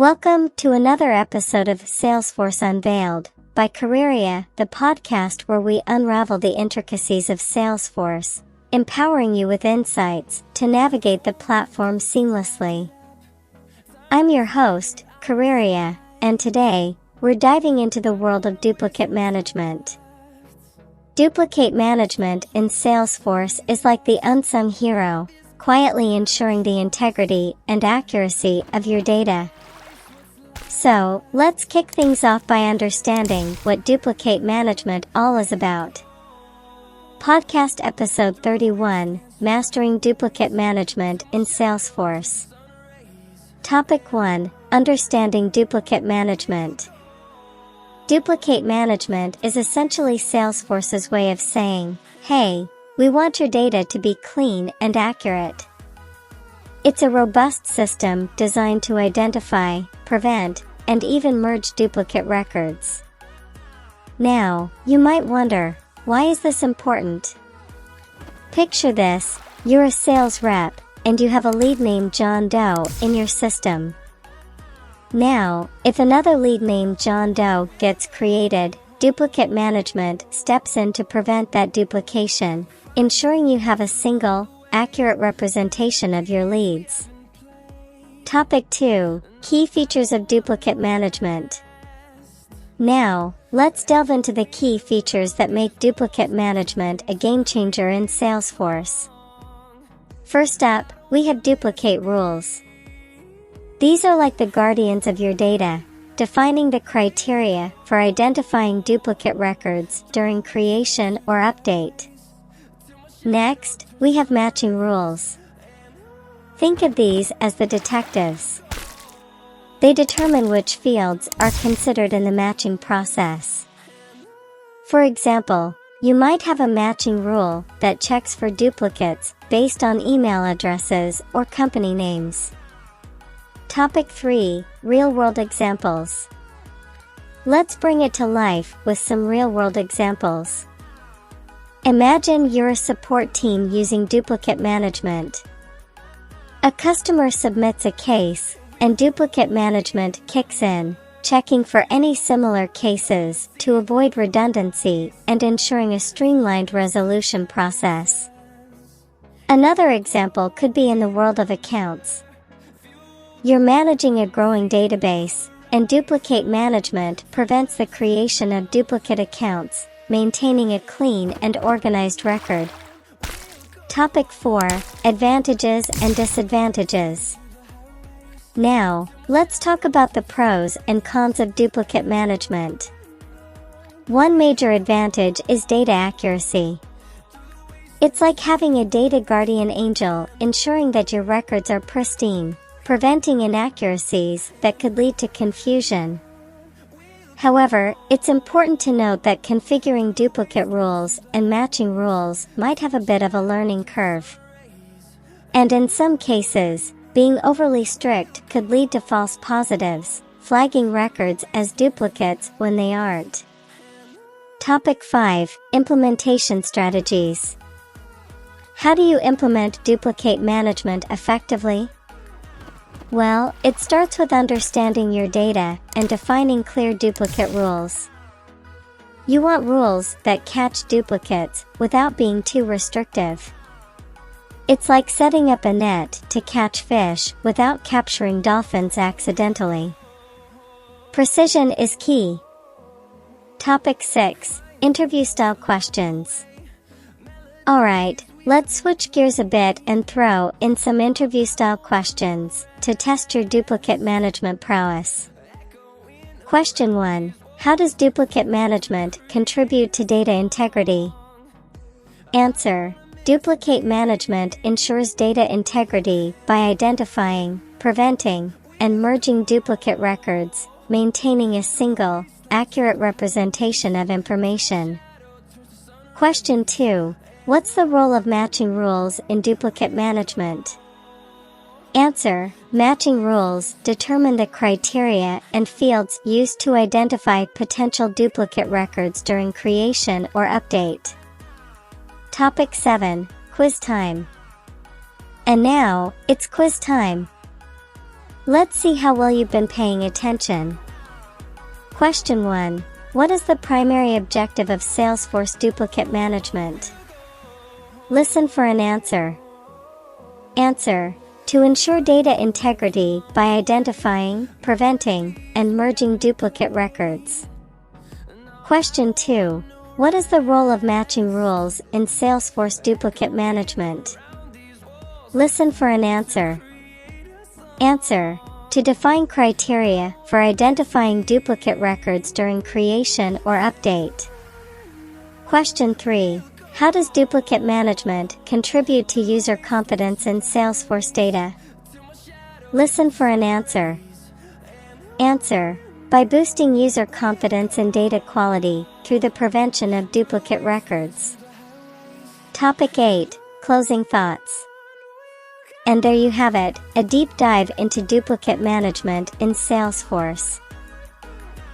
Welcome to another episode of Salesforce Unveiled by Careerya, the podcast where we unravel the intricacies of Salesforce, empowering you with insights to navigate the platform seamlessly. I'm your host, Careerya, and today, we're diving into the world of duplicate management. Duplicate management in Salesforce is like the unsung hero, quietly ensuring the integrity and accuracy of your data. So, let's kick things off by understanding what duplicate management all is about. Podcast episode 31, Mastering Duplicate Management in Salesforce. Topic 1, Understanding Duplicate Management. Duplicate management is essentially Salesforce's way of saying, hey, we want your data to be clean and accurate. It's a robust system designed to identify, prevent, and even merge duplicate records. Now, you might wonder, why is this important? Picture this, you're a sales rep, and you have a lead named John Doe in your system. Now, if another lead named John Doe gets created, duplicate management steps in to prevent that duplication, ensuring you have a single, accurate representation of your leads. Topic 2, Key Features of Duplicate Management. Now, let's delve into the key features that make duplicate management a game changer in Salesforce. First up, we have duplicate rules. These are like the guardians of your data, defining the criteria for identifying duplicate records during creation or update. Next, we have matching rules. Think of these as the detectives. They determine which fields are considered in the matching process. For example, you might have a matching rule that checks for duplicates based on email addresses or company names. Topic 3, Real-world examples. Let's bring it to life with some real-world examples. Imagine you're a support team using duplicate management. A customer submits a case, and duplicate management kicks in, checking for any similar cases to avoid redundancy and ensuring a streamlined resolution process. Another example could be in the world of accounts. You're managing a growing database, and duplicate management prevents the creation of duplicate accounts, maintaining a clean and organized record. Topic 4, Advantages and Disadvantages. Now, let's talk about the pros and cons of duplicate management. One major advantage is data accuracy. It's like having a data guardian angel ensuring that your records are pristine, preventing inaccuracies that could lead to confusion. However, it's important to note that configuring duplicate rules and matching rules might have a bit of a learning curve. And in some cases, being overly strict could lead to false positives, flagging records as duplicates when they aren't. Topic 5, Implementation Strategies. How do you implement duplicate management effectively? Well, it starts with understanding your data and defining clear duplicate rules. You want rules that catch duplicates without being too restrictive. It's like setting up a net to catch fish without capturing dolphins accidentally. Precision is key. Topic 6, Interview Style Questions. Alright, let's switch gears a bit and throw in some interview style questions to test your duplicate management prowess. Question 1. How does duplicate management contribute to data integrity? Answer. Duplicate management ensures data integrity by identifying, preventing, and merging duplicate records, maintaining a single, accurate representation of information. Question 2. What's the role of matching rules in duplicate management? Answer. Matching rules determine the criteria and fields used to identify potential duplicate records during creation or update. Topic 7. Quiz time. And now, it's quiz time. Let's see how well you've been paying attention. Question 1. What is the primary objective of Salesforce duplicate management? Listen for an answer. Answer: to ensure data integrity by identifying, preventing, and merging duplicate records. Question 2. What is the role of matching rules in Salesforce duplicate management? Listen for an answer. Answer: to define criteria for identifying duplicate records during creation or update. Question 3. How does duplicate management contribute to user confidence in Salesforce data? Listen for an answer. Answer: by boosting user confidence in data quality through the prevention of duplicate records. Topic 8. Closing thoughts. And there you have it, a deep dive into duplicate management in Salesforce.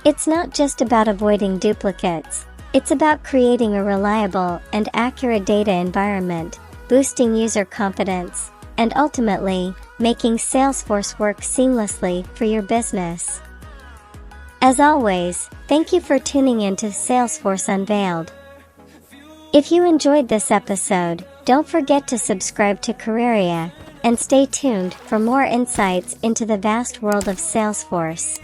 It's not just about avoiding duplicates. It's about creating a reliable and accurate data environment, boosting user confidence, and ultimately, making Salesforce work seamlessly for your business. As always, thank you for tuning in to Salesforce Unveiled. If you enjoyed this episode, don't forget to subscribe to Careerya, and stay tuned for more insights into the vast world of Salesforce.